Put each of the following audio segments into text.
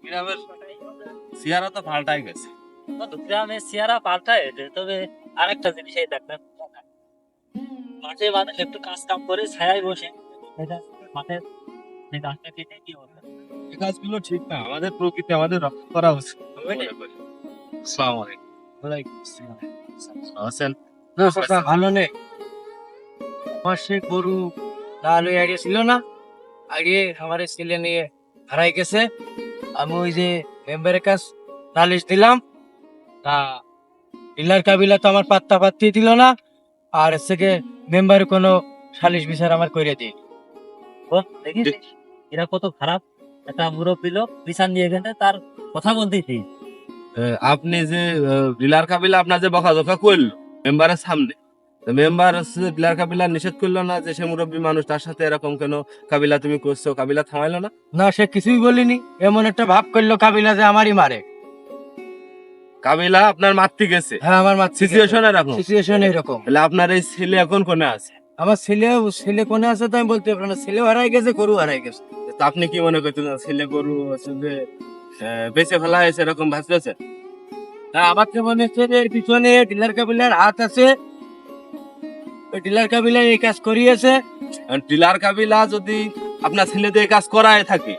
গ্রামের চেহারা তো পাল্টাই গেছে। গ্রামের চেহারা পাল্টায়, তবে আরেকটা জিনিস এই দেখবেন, মাঠে মানুষ একটু কাজ কাম করে ছায়ায় বসে, এটা মাঠের যে গাছটা কেটে কি হবে? এই কাজগুলো ঠিক না, আমাদের প্রকৃতি আমাদের রক্ষা করা উচিত। আসসালামু আলাইকুম। আছেন? না কাকা ভালো নেই। আমার সে গরু লালু আইডিয়া ছিল না, আইডিয়া আমার ছেলে নিয়ে হারাই গেছে। আমি ওই যে মেম্বারের কাছ নালিশ দিলাম, তা ডিলার কাবিলা তো আমার পাত্তা পাত্তি দিল না, আর থেকে মেম্বার কোনো সালিশ বিচার আমার করে দিই। ও দেখিস এরা কত খারাপ। একটা মুরব্বী লোক বিচার নিয়ে গেছে, তার কথা বলতেই আপনি যে ডিলার কাবিলা আপনার যে বকাঝকা করলো মেম্বারের সামনে, মেম্বার ডিলার কাবিলা নিষেধ করলো না যে সে মুরব্বী মানুষ, তার সাথে এরকম কেন কাবিলা তুমি করছো? কাবিলা থামাইলো না? না, সে কিছুই বলিনি, এমন একটা ভাব করলো কাবিলা যে আমারই মারে। কাবিলা আপনার মারতে গেছে? হ্যাঁ, আমার মার সিচুয়েশন এরকম? সিচুয়েশন এরকম। তাহলে আপনার এই ছেলে এখন কোনে আছে? আমার ছেলে কোনে আছে তো আমি বলতে পারবো না। ছেলেও হারাই গেছে, গরু হারাই গেছে। তো আপনি কি মনে করছেন ছেলে গরু হচ্ছে যে বেঁচে ফেলা হয়েছে এরকম ভাবতেছে? আমার তো মনে হচ্ছে যে এর পিছনে ডিলার কাবিলার হাত আছে। ওই ডিলার কাবিলা এই কাজ করিয়েছে। ডিলার কাবিলা যদি আপনার ছেলে দিয়ে কাজ করায় থাকে,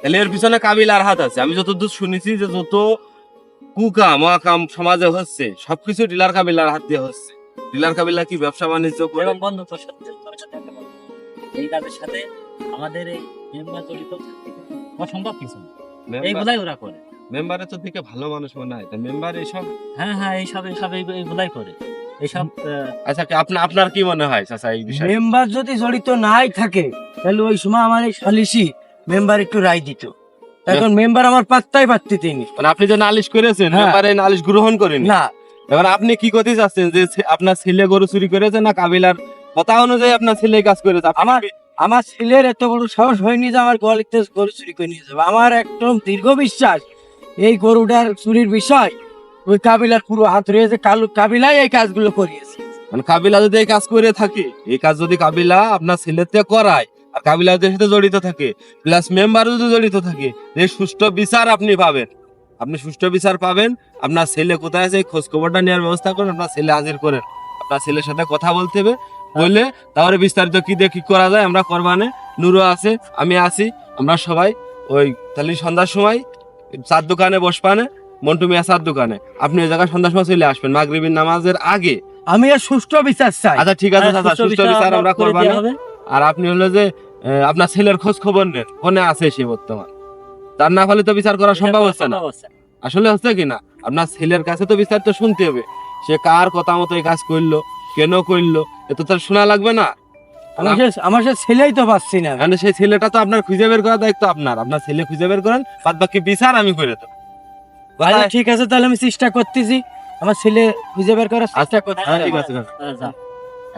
তাহলে এর পিছনে কাবিলার হাত আছে। আমি যতদূর শুনেছি যে যত কুকাম অকাম সমাজে হচ্ছে সবকিছু ডিলার কাবিলার হাত দিয়ে হচ্ছে। ডিলার কাবিলা কি ব্যবসা বাণিজ্য করে? এবং বন্ধু তোর সাথে একটা বন্ধু, এই কাজের সাথে আমাদের এই মেম্বার জড়িত অসম্ভব কিছু না। এইগুলাই ওরা করে। মেম্বারে তো থেকে ভালো মানুষ মনে হয়, মেম্বার এসব। হ্যাঁ এইসব এইগুলাই করে এইসব। আচ্ছা, আপনার কি মনে হয় চাচা এই বিষয়ে? মেম্বার যদি জড়িত নাই থাকে তাহলে ওই সময় আমার এই সালিশি মেম্বার একটু রায় দিত। এখন মেম্বার আমার পাত্তাই পাত্তি দেয়নি। মানে আপনি যে নালিশ করেছেন, হ্যাঁ। মেম্বার এই নালিশ গ্রহণ করেন না, এবার আপনি কি করতে চাচ্ছেন যে আপনার ছেলে গরু চুরি করেছে না কাবিলার কথা অনুযায়ী আপনার ছেলে এই কাজ করেছে? আমার ছেলের এত বড় সাহস হয়নি যে আমার গোয়ালিতে গরু চুরি করে নিয়ে যাবে। আমার একদম দীর্ঘ বিশ্বাস এই গরুটার চুরির বিষয় ওই কাবিলার পুরো হাত রয়েছে। কাবিলাই এই কাজগুলো করিয়েছে। মানে কাবিলা যদি এই কাজ করে থাকে, এই কাজ যদি কাবিলা আপনার ছেলেতে করায় আর কাবিলা যদি সাথে জড়িত থাকে, প্লাস মেম্বার যদি জড়িত থাকে, এই সুষ্ঠু বিচার আপনি পাবেন। আপনি সুষ্ঠু বিচার পাবেন। আপনার ছেলে কোথায় আছে খোঁজ খবরটা নেওয়ার ব্যবস্থা করেন, আপনার ছেলে হাজির করেন। আপনার ছেলের সাথে কথা বলতে হবে, বললে তাহলে বিস্তারিত কি দিয়ে কি করা যায় আমরা করবানে। নুরো আছে, আমি আছি, আমরা সবাই ওই তাহলে সন্ধ্যার সময় চার দোকানে বসবানে, মন্টু মিয়া চার দোকানে। আপনি ওই জায়গায় সন্ধ্যার সময় চলে আসবেন মাগরিবের নামাজের আগে। আমি আর সুষ্ঠু বিচার চাই। আচ্ছা ঠিক আছে চাচা, সুষ্ঠু বিচার আমরা করবা না। আর আপনি হলো যে আপনার ছেলের খোঁজ খবর নেন, ফোনে আছে সে বর্তমান। তার না ফলে তো বিচার করা সম্ভব হচ্ছে না। আসলে হচ্ছে কি না, আপনার ছেলের কাছে তো বিচার তো শুনতে হবে। সে কার কথা মতো এই কাজ করলো, কেন করলো, এ তো তার শোনা লাগবে না? আমার সে ছেলেই তো পাচ্ছি না। মানে সেই ছেলেটা তো আপনার খুঁজে বের করার দায়িত্ব আপনার। আপনার ছেলে খুঁজে বের করেন, বাদ বাকি বিচার আমি করে দেবো। আচ্ছা ঠিক আছে, তাহলে আমি চেষ্টা করতেছি আমার ছেলে খুঁজে বের করার চেষ্টা করতে। হ্যাঁ ঠিক আছে।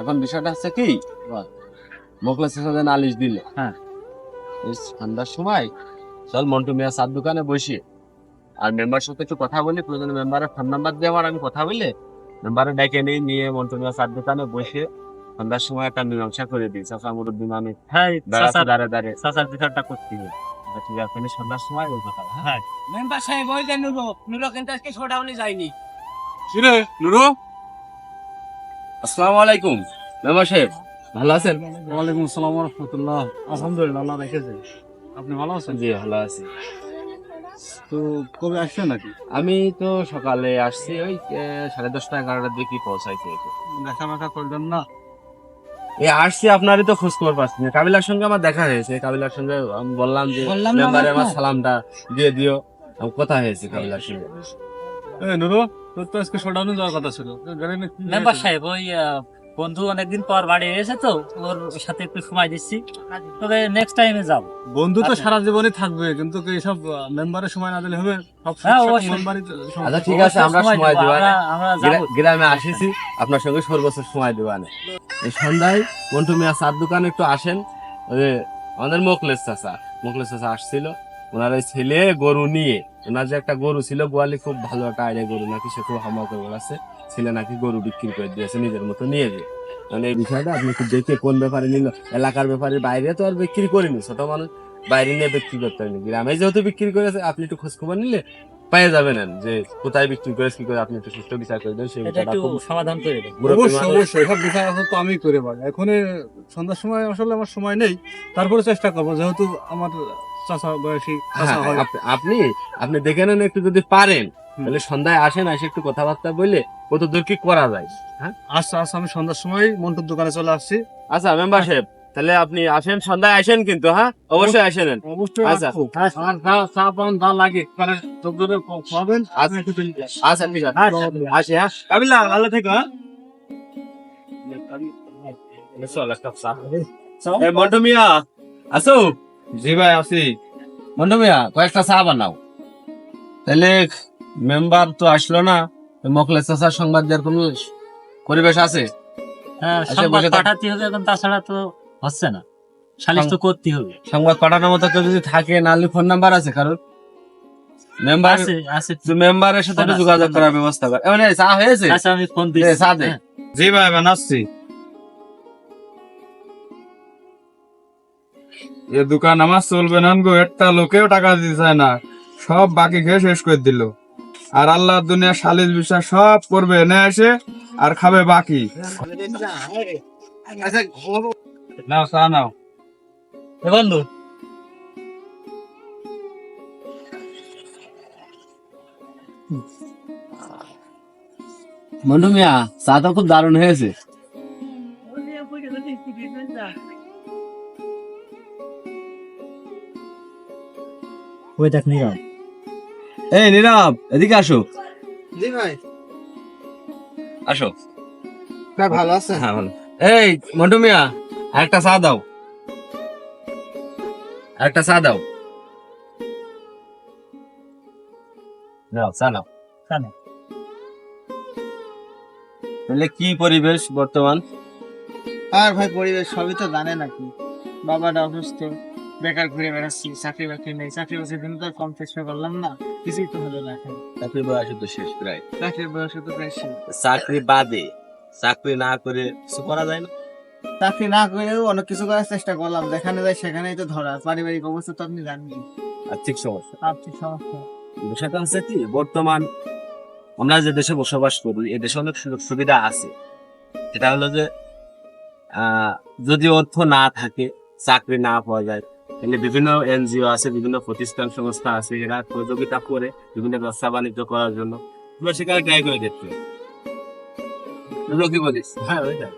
এখন বিষয়টা হচ্ছে কি, মোকলেস সাথে নালিশ দিল, হ্যাঁ এই ঠান্ডার সময় চল মন্টু মিয়া চার দোকানে বসি আর মেম্বার সাথে একটু কথা বলি। প্রয়োজনে মেম্বারের ফোন নাম্বার দিয়ে আমার আমি কথা বলে মেম্বারে ডেকে নিয়ে মন্টু মিয়া চার দোকানে বসে সন্ধ্যার সময় একটা মীমাংসা করে দিই। চাচা মুরব্বী মানুষ দাঁড়িয়ে চাচার বিচারটা করতে হবে। ঠিক আছে, সন্ধ্যার সময় ওই কথা। হ্যাঁ মেম্বার সাহেব ওই যে নুরো কিন্তু আজকে শোডাউনে যায়নি। কিরে নুরু, আসসালামু আলাইকুম। মেম্বার সাহেব ভালো আছেন? ওয়ালাইকুম আসসালাম ওয়া রাহমাতুল্লাহ। আলহামদুলিল্লাহ, আল্লাহ রেখেছে। আপনি ভালো আছেন? জি ভালো আছি। তো কবে আসছেন নাকি? আমি তো সকালে আসছি, ওই 10:30 11টার দিকে পৌঁছাইছি। দেখা মেখা করলেন না? এই আসছি, আপনারই তো খোঁজ খবর পাচ্ছি না। কাবিলার সঙ্গে আমার দেখা হয়েছে, কাবিলার সঙ্গে আমি বললাম যে বললাম না মেম্বারে আমার আপনার? সালামটা দিয়ে দিও। কথা হয়েছে কাবিলার সঙ্গে। নুরু, তোর তো আজকে শোডাউনে যাওয়ার কথা ছিল। গাড়ি নিয়ে কি মেম্বার হয়েছে? সাহেব, ওই বন্ধু অনেকদিন পর বাড়ি এসে তো ওর সাথে একটু সময় দিচ্ছি, তবে নেক্সট টাইমে যাব। বন্ধু তো আচ্ছা। সারা জীবনই থাকবে, কিন্তু কি এসব মেম্বারের সময় না দিলে হবে? সব হ্যাঁ, সাথে অবশ্যই। মেম্বারই তো সময়। আচ্ছা ঠিক আছে, আমরা সময় দেব, দেবো। আমরা যাবো। গ্রামে আসিছি, আপনার সঙ্গে সর্বোচ্চ সময় দেবো। এই সন্ধ্যায় মন্টু মিয়া চার দোকানে একটু আসেন। ওই যে আমাদের মোকলেস চাচা আসছিল, ওনার এই ছেলে গরু নিয়ে, ওনার যে একটা গরু ছিল গোয়ালি, খুব ভালো একটা আইডিয়া গরু নাকি, সে খুব হামা করে বলাচ্ছে, ছেলে নাকি গরু বিক্রি করে দিয়েছে নিজের মতো নিয়ে যে। মানে এই বিষয়টা আপনি একটু দেখে কোন ব্যাপারে নিল, এলাকার ব্যাপারে বাইরে তো আর বিক্রি করিনি, ছোট মানুষ বাইরে নিয়ে বিক্রি করতে হয় না। গ্রামে যেহেতু বিক্রি করেছে, আপনি একটু খোঁজ খবর নিলে পেয়ে যাবেন যে কোথায় বিক্রি করেছে, কি করে আপনি একটু সুষ্ঠু বিচার করে দেন, সেই এটা বিষয়টা একটু খুব সমাধান করে দেন। মুরব্বী অবশ্যই মানুষ। অবশ্যই সব বিষয় আছে তো আমি করে পারি। এখন সন্ধ্যার সময় আসলে আমার সময় নেই, তারপরে চেষ্টা করবো, যেহেতু আমার চাচা বয়সী চাচা হ্যাঁ, হয়। আপনি আপনি দেখে নেন একটু, যদি পারেন হুম। তাহলে সন্ধ্যায় আসেন, এসে একটু কথাবার্তা বলে কত দূর কি করা যায়। হ্যাঁ, আচ্ছা আচ্ছা, আমি সন্ধ্যার সময় মন্টুর দোকানে চলে আসছি। আচ্ছা মেম্বার সাহেব, তাহলে আপনি আসেন, সন্ধ্যায় আসেন কিন্তু। হ্যাঁ, অবশ্যই আসেন। অবশ্যই আচ্ছা। আসবো। আর চা পান যা লাগে মানে লোকজনের খাওয়াবেন। আচ্ছা ঠিক আছে, আসি। হ্যাঁ কাবিলা, ভালো থেকো। হ্যাঁ চল একটা চা। এই মন্টু মিয়া আসো। জি ভাই আছি। মন্টু মিয়া, কয়েকটা চা বানাও। তাহলে মেম্বার তো আসলো না, মখলেস চাচার সংবাদ দেওয়ার কোনো পরিবেশ আছে? হ্যাঁ, আচ্ছা, সংবাদ বসে থাক। পাঠাতে হবে এখন, তাছাড়া তো হচ্ছে না, সালিশ তো করতে হবে। সংবাদ পাঠানোর মতো কেউ যদি থাকে, নাহলে ফোন নাম্বার আছে কারোর? মেম্বার, আছে আছে। মেম্বারের সাথে একটু ফোন আছে, যোগাযোগ ফোন করার ব্যবস্থা কর। এমন চা হয়েছে? আচ্ছা, আমি ফোন দে, দিচ্ছি। চা দে। হ্যাঁ। জি ভাই বানাচ্ছি। এ দোকান আমার চলবে না গো, একটা লোকেও টাকা দিতে চায় না, সব বাকি খেয়ে শেষ করে দিল। আর আল্লাহ দুনিয়া সালিশ বিচার সব করবে এনে এসে আর খাবে বাকি। নাও চা নাও। এ বন্ধু, মন্টু মিয়া, চা তো খুব দারুণ হয়েছে। ওই দেখ নিরাম। এই নীরব, এদিকে আসো। জি ভাই, আসো। ভালো আছে? হ্যাঁ ভালো। এই মন্টু মিয়া, একটা চা দাও, একটা চা দাও। নাও চা নাও। তাহলে কি পরিবেশ বর্তমান? আর ভাই পরিবেশ সবই তো জানে নাকি, বাবাটা অসুস্থ, বেকার ঘুরে বেড়াচ্ছি, চাকরি বাকরি নেই, চাকরি বাকরির জন্য তো কম চেষ্টা করলাম না, কিছুই তো হলো না এখন। চাকরি বয়স তো শেষ প্রায়। চাকরির বয়সে তো বেশি। চাকরি বাদে, চাকরি না করে কিছু করা যায় না? চাকরি না করেও অনেক কিছু করার চেষ্টা করলাম, যেখানে যাই সেখানেই তো ধরা। পারিবারিক অবস্থা তো আপনি জানেন, আর্থিক সমস্যা। আর্থিক সমস্যা। বিষয়টা হচ্ছে কি, বর্তমান আমরা যে দেশে বসবাস করি, এই দেশে অনেক সুযোগ সুবিধা আছে। সেটা হলো যে যদি অর্থ না থাকে, চাকরি না পাওয়া যায়, তাহলে বিভিন্ন এনজিও আছে, বিভিন্ন প্রতিষ্ঠান সংস্থা আছে, এরা সহযোগিতা করে বিভিন্ন ব্যবসা বাণিজ্য করার জন্য। তোমরা সেখানে ট্রাই করে দেখতে পারো। তোমরা কি বলিস? হ্যাঁ ওইটাই।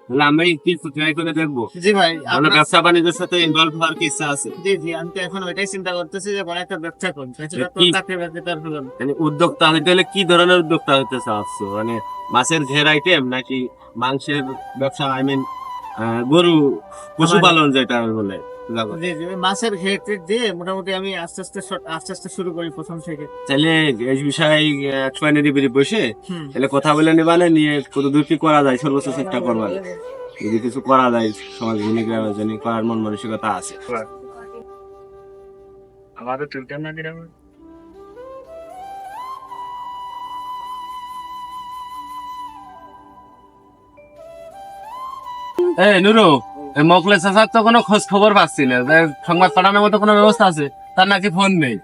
তাহলে আমি কি ট্রাই করে দেখবো? জি ভাই, আমরা ব্যবসা বাণিজ্যের সাথে ইনভলভ হওয়ার কি ইচ্ছা আছে? জি জি, আমি তো এখন ওইটাই চিন্তা করতেছি যে বড় একটা ব্যবসা করবো। এছাড়া তো কি- চাকরি বাকরি তো আর হলো না। মানে উদ্যোক্তা হইতে হলে কি ধরনের উদ্যোক্তা হইতে চাচ্ছ? মানে মাছের ঘের আইটেম, নাকি মাংসের ব্যবসা, আই মিন গরু পশুপালন যেটা বলে? জি জি, ওই মাছের ঘের টের দিয়ে মোটামুটি আমি আস্তে আস্তে শুরু করি প্রথম থেকে। তাহলে এই বিষয়ে একসময় নিরিবিলি বসে হুম। তাহলে কথা বলে নিবানে, নিয়ে কত দূর কি করা যায় সর্বোচ্চ চেষ্টা করবার। যদি কিছু করা যায় সমাজ গ্রামের জন্য, করার মন মানসিকতা আছে। আমাদের টুইটার না দিলাম। এই নুরু, এই মকলেস চাচার তো কোনো খোঁজ খবর পাচ্ছি না, সংবাদ পাঠানোর মতো কোনো ব্যবস্থা আছে? তার নাকি ফোন নেই।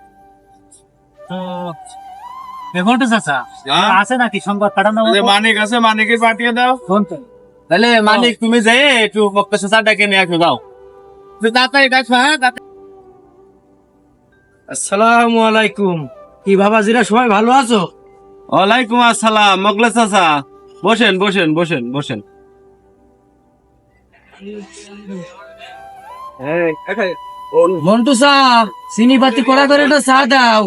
তো এখন তো চাচা আছে নাকি সংবাদ পাঠানো মতো? মানিক আছে, মানিকে পাঠিয়ে দাও। ফোন তো তাহলে মালিক, তুমি যে একটু মকলেস চাচা ডেকে নিয়ে আসো, দাও তাড়াতাড়ি ডাকো। হ্যাঁ আসসালামু আলাইকুম। কি বাবাজিরা সবাই ভালো আছো? ওয়ালাইকুম আসসালাম মকলেস চাচা, বসেন বসেন বসেন বসেন। মন্টু চা, চিনি পাতি কড়া করে একটা চা দাও।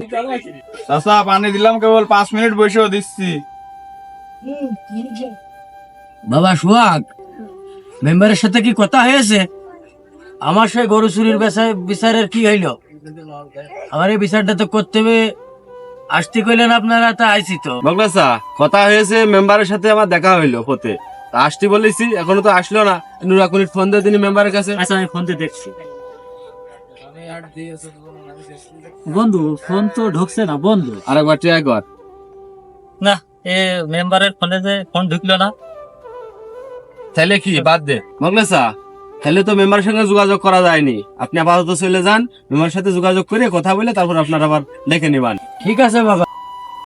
চাচা পানি দিলাম, কেবল 5 মিনিট বসেও দিচ্ছি। বাবা সোহাগ, মেম্বারের সাথে কি কথা হয়েছে? আমার সেই গরু চুরির বিচারের কি হইলো? আমার এই বিচারটা তো করতে হবে, আসতে কইলেন আপনারা, তা আইছি তো। মকলেস চাচা, কথা হয়েছে, মেম্বারের সাথে আমার দেখা হইলো হতে, তা আসতে বলেছি, এখনো তো আসলো না। নুরাকুনির ফোন দিয়ে তিনি মেম্বারের কাছে। আচ্ছা, আমি ফোন দিয়ে দেখছি। বন্ধু, ফোন তো ঢুকছে না বন্ধু। আরেকবার ট্রাই কর। না, এ মেম্বারের ফোনে যে ফোন ঢুকলো না। তাহলে কি বাদ দে মকলেস চাচা, তাহলে তো মেম্বারের সঙ্গে যোগাযোগ করা যায়নি। আপনি আপাতত চলে যান, মেম্বারের সাথে যোগাযোগ করে কথা বলে তারপর আপনার আবার দেখে নেবেন। ঠিক আছে বাবা।